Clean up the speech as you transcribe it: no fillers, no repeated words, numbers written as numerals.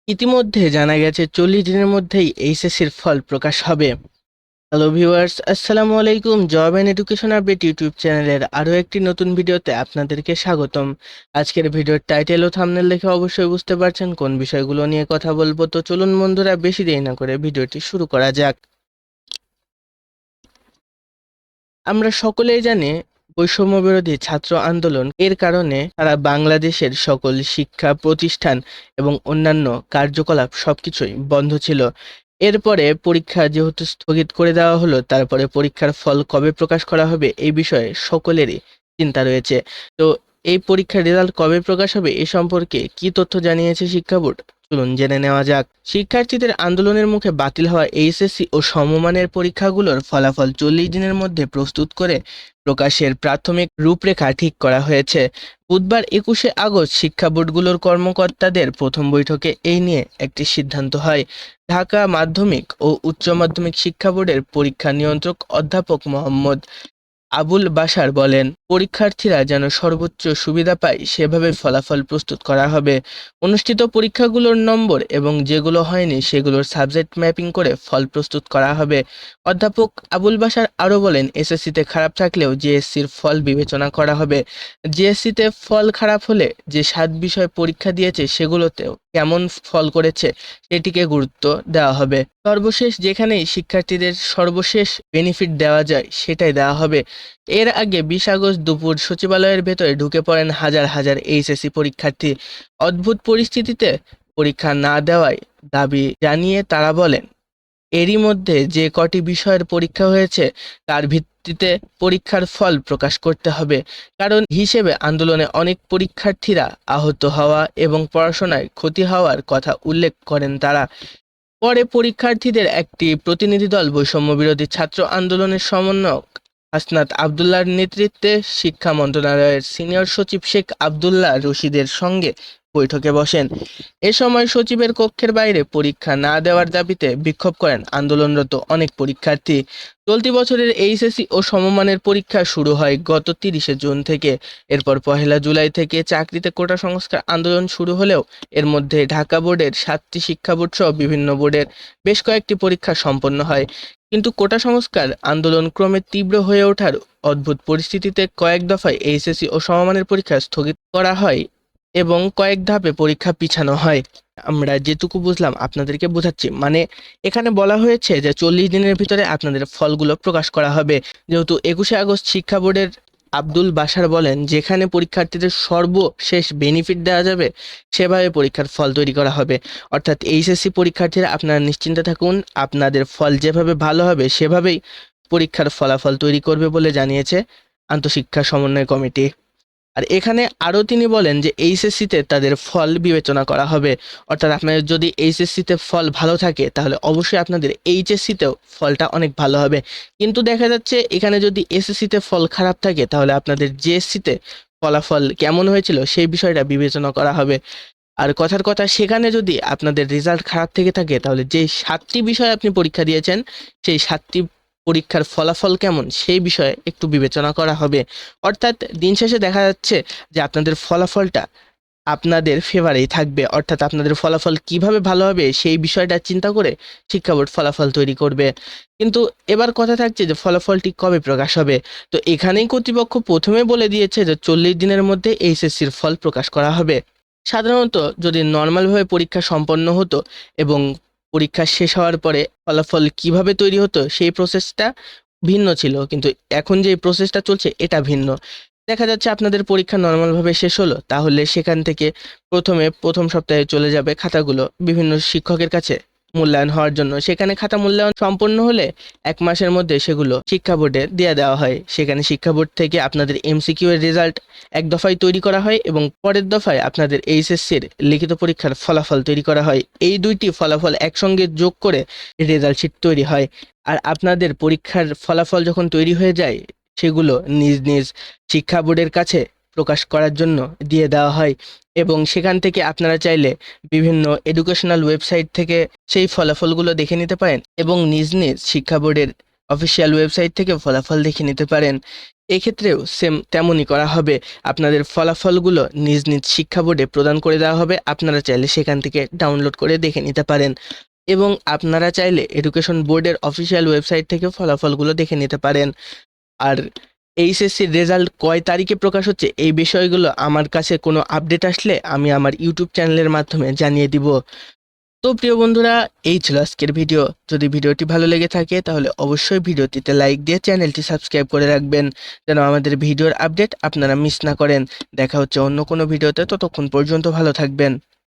ইতিমধ্যে জানা গেছে 40 দিনের মধ্যেই এইচএসসির ফল প্রকাশ হবে। হ্যালো ভিউয়ার্স, আসসালামু আলাইকুম। Job and education update YouTube চ্যানেলের আরও একটি নতুন ভিডিওতে আপনাদেরকে স্বাগতম। আজকের ভিডিওর টাইটেল ও থাম্বনেল দেখে অবশ্যই বুঝতে পারছেন কোন বিষয়গুলো নিয়ে কথা বলবো। তো চলুন বন্ধুরা, বেশি দেরি না করে ভিডিওটি শুরু করা যাক। আমরা সকলেই জানি, বৈষম্য বিরোধী ছাত্র আন্দোলন এর কারণে সারা বাংলাদেশের সকল শিক্ষা প্রতিষ্ঠান এবং অন্যান্য কার্যকলাপ সবকিছুই বন্ধ ছিল। এরপরে পরীক্ষা যেহেতু স্থগিত করে দেওয়া হলো, তারপরে পরীক্ষার ফল কবে প্রকাশ করা হবে এই বিষয়ে সকলেরই চিন্তা রয়েছে। তো এই পরীক্ষার রেজাল্ট কবে প্রকাশ হবে এ সম্পর্কে কি তথ্য জানিয়েছে শিক্ষা বোর্ড, চলুন জেনে নেওয়া যাক। শিক্ষার্থীদের আন্দোলনের মুখে বাতিল হওয়া এইচএসসি ও সমমানের পরীক্ষাগুলোর ফলাফল 40 দিনের মধ্যে প্রস্তুত করে প্রকাশের প্রাথমিক রূপরেখা ঠিক করা হয়েছে। বুধবার 21শে আগস্ট শিক্ষা বোর্ডগুলোর কর্মকর্তাদের প্রথম বৈঠকে এই নিয়ে একটি সিদ্ধান্ত হয়। ঢাকা মাধ্যমিক ও উচ্চ মাধ্যমিক শিক্ষা বোর্ডের পরীক্ষা নিয়ন্ত্রক অধ্যাপক মোহাম্মদ আবুল বাশার বলেন, পরীক্ষার্থীরা যেন সর্বোচ্চ সুবিধা পায় সেভাবে ফলাফল প্রস্তুত করা হবে। অনুষ্ঠিত পরীক্ষাগুলোর নম্বর এবং যেগুলো হয়নি সেগুলোর সাবজেক্ট ম্যাপিং করে ফল প্রস্তুত করা হবে। অধ্যাপক আবুল বাশার আরও বলেন, এসএসসিতে খারাপ থাকলেও জিএসসির ফল বিবেচনা করা হবে। জিএসসিতে ফল খারাপ হলে যে 7 বিষয় পরীক্ষা দিয়েছে সেগুলোতেও কেমন ফল করেছে সেটিকে গুরুত্ব দেওয়া হবে। সর্বশেষ যেখানেই শিক্ষার্থীদের সর্বশেষ বেনিফিট দেওয়া যায় সেটাই দেওয়া হবে। এর আগে 20 আগস্ট দুপুর সচিবালয়ের ভেতরে ঢুকে পড়েন হাজার হাজার এইচএসসি পরীক্ষার্থী। অদ্ভুত পরিস্থিতিতে পরীক্ষা না দেওয়ায় দাবি জানিয়ে তারা বলেন, এরই মধ্যে যে কটি বিষয়ের পরীক্ষা হয়েছে তার ভিত্তিতে পরীক্ষার ফল প্রকাশ করতে হবে। কারণ হিসেবে আন্দোলনে অনেক পরীক্ষার্থীরা আহত হওয়া এবং পড়াশোনায় ক্ষতি হওয়ার কথা উল্লেখ করেন তারা। পরে পরীক্ষার্থীদের একটি প্রতিনিধি দল বৈষম্য বিরোধী ছাত্র আন্দোলনের সমন্বয়ক হাসনাত আবদুল্লাহর নেতৃত্বে শিক্ষা মন্ত্রণালয়ের সিনিয়র সচিব শেখ আবদুল্লাহ রশিদের সঙ্গে বৈঠকে বসেন। এ সময় সচিবের কক্ষের বাইরে পরীক্ষা না দেওয়ার দাবিতে বিক্ষোভ করেন আন্দোলনরত অনেক পরীক্ষার্থী। চলতি বছরের এইচএসসি ও সমমানের পরীক্ষা শুরু হয় গত 30শে জুন থেকে। এরপর 1লা জুলাই থেকে চাকরিতে কোটা সংস্কার আন্দোলন শুরু হলেও এর মধ্যে ঢাকা বোর্ডের 7টি শিক্ষা বোর্ড সহ বিভিন্ন বোর্ডের বেশ কয়েকটি পরীক্ষা সম্পন্ন হয়। কিন্তু কোটা সংস্কার আন্দোলন ক্রমে তীব্র হয়ে ওঠার অদ্ভুত পরিস্থিতিতে কয়েক দফায় এইচএসসি ও সমমানের পরীক্ষা স্থগিত করা হয় এবং কয়েক ধাপে পরীক্ষা পিছানো হয়। আমরা যেটুকু বুঝলাম আপনাদেরকে বোঝাচ্ছি, মানে এখানে বলা হয়েছে যে 40 দিনের ভিতরে আপনাদের ফলগুলো প্রকাশ করা হবে। যেহেতু 21শে আগস্ট শিক্ষা বোর্ডের আব্দুল বাশার বলেন, যেখানে পরীক্ষার্থীদের সর্বশেষ বেনিফিট দেওয়া যাবে সেভাবে পরীক্ষার ফল তৈরি করা হবে। অর্থাৎ এইচএসসি পরীক্ষার্থীরা আপনারা নিশ্চিন্তে থাকুন, আপনাদের ফল যেভাবে ভালো হবে সেভাবেই পরীক্ষার ফলাফল তৈরি করবে বলে জানিয়েছে আন্তঃশিক্ষা সমন্বয় কমিটি। আর এখানে আরও তিনি বলেন যে এইচএসসিতে তাদের ফল বিবেচনা করা হবে। অর্থাৎ আপনাদের যদি এইচএসসিতে ফল ভালো থাকে তাহলে অবশ্যই আপনাদের এইচএসসিতেও ফলটা অনেক ভালো হবে। কিন্তু দেখা যাচ্ছে এখানে যদি এসএসসিতে ফল খারাপ থাকে তাহলে আপনাদের জিএসসিতে ফলাফল কেমন হয়েছিল সেই বিষয়টা বিবেচনা করা হবে। আর কথার কথা, সেখানে যদি আপনাদের রেজাল্ট খারাপ থেকে থাকে তাহলে যে 7টি বিষয় আপনি পরীক্ষা দিয়েছেন সেই 7টি পরীক্ষার ফলাফল কেমন সেই বিষয়ে একটু বিবেচনা করা হবে। অর্থাৎ দিন শেষে দেখা যাচ্ছে যে আপনাদের ফলাফলটা আপনাদের ফেভারেই থাকবে। অর্থাৎ আপনাদের ফলাফল কিভাবে ভালো হবে সেই বিষয়টা চিন্তা করে শিক্ষা বোর্ড ফলাফল তৈরি করবে। কিন্তু এবার কথা থাকছে যে ফলাফলটি কবে প্রকাশ হবে। তো এখানেই কর্তৃপক্ষ প্রথমে বলে দিয়েছে যে 40 দিনের মধ্যে এইচএসসির ফল প্রকাশ করা হবে। সাধারণত যদি নর্মালভাবে পরীক্ষা সম্পন্ন হতো এবং পরীক্ষা শেষ হওয়ার পরে ফলাফল কিভাবে তৈরি হতো সেই প্রসেসটা ভিন্ন ছিল, কিন্তু এখন যে প্রসেসটা চলছে এটা ভিন্ন। দেখা যাচ্ছে আপনাদের পরীক্ষা নর্মালভাবে শেষ হলো, তাহলে সেখান থেকে প্রথমে প্রথম সপ্তাহে চলে যাবে খাতাগুলো বিভিন্ন শিক্ষকের কাছে মূল্যায়ন হওয়ার জন্য। সেখানে খাতা মূল্যায়ন সম্পন্ন হলে 1 মাসের মধ্যে সেগুলো শিক্ষা বোর্ডে দিয়ে দেওয়া হয়। সেখানে শিক্ষা বোর্ড থেকে আপনাদের এমসিকিউ এর রেজাল্ট এক দফায় তৈরি করা হয় এবং পরের দফায় আপনাদের এইচএসসির লিখিত পরীক্ষার ফলাফল তৈরি করা হয়। এই দুইটি ফলাফল একসঙ্গে যোগ করে রেজাল্ট শিট তৈরি হয়। আর আপনাদের পরীক্ষার ফলাফল যখন তৈরি হয়ে যায় সেগুলো নিজ নিজ শিক্ষা বোর্ডের কাছে প্রকাশ করার জন্য দিয়ে দেওয়া হয় এবং সেখান থেকে আপনারা চাইলে বিভিন্ন এডুকেশনাল ওয়েবসাইট থেকে সেই ফলাফলগুলো দেখে নিতে পারেন এবং নিজ নিজ শিক্ষা বোর্ডের অফিসিয়াল ওয়েবসাইট থেকে ফলাফল দেখে নিতে পারেন। এক্ষেত্রেও সেম তেমনই করা হবে। আপনাদের ফলাফলগুলো নিজ নিজ শিক্ষা বোর্ডে প্রদান করে দেওয়া হবে। আপনারা চাইলে সেখান থেকে ডাউনলোড করে দেখে নিতে পারেন এবং আপনারা চাইলে এডুকেশন বোর্ডের অফিসিয়াল ওয়েবসাইট থেকে ফলাফলগুলো দেখে নিতে পারেন। আর এইচএসসির রেজাল্ট কয় তারিখে প্রকাশ হচ্ছে এই বিষয়গুলো আমার কাছে কোনো আপডেট আসলে আমি আমার ইউটিউব চ্যানেলের মাধ্যমে জানিয়ে দিব। তো প্রিয় বন্ধুরা, এই ছিল আজকের ভিডিও। যদি ভিডিওটি ভালো লেগে থাকে তাহলে অবশ্যই ভিডিওটিতে লাইক দিয়ে চ্যানেলটি সাবস্ক্রাইব করে রাখবেন, যেন আমাদের ভিডিওর আপডেট আপনারা মিস না করেন। দেখা হচ্ছে অন্য কোনো ভিডিওতে, ততক্ষণ পর্যন্ত ভালো থাকবেন।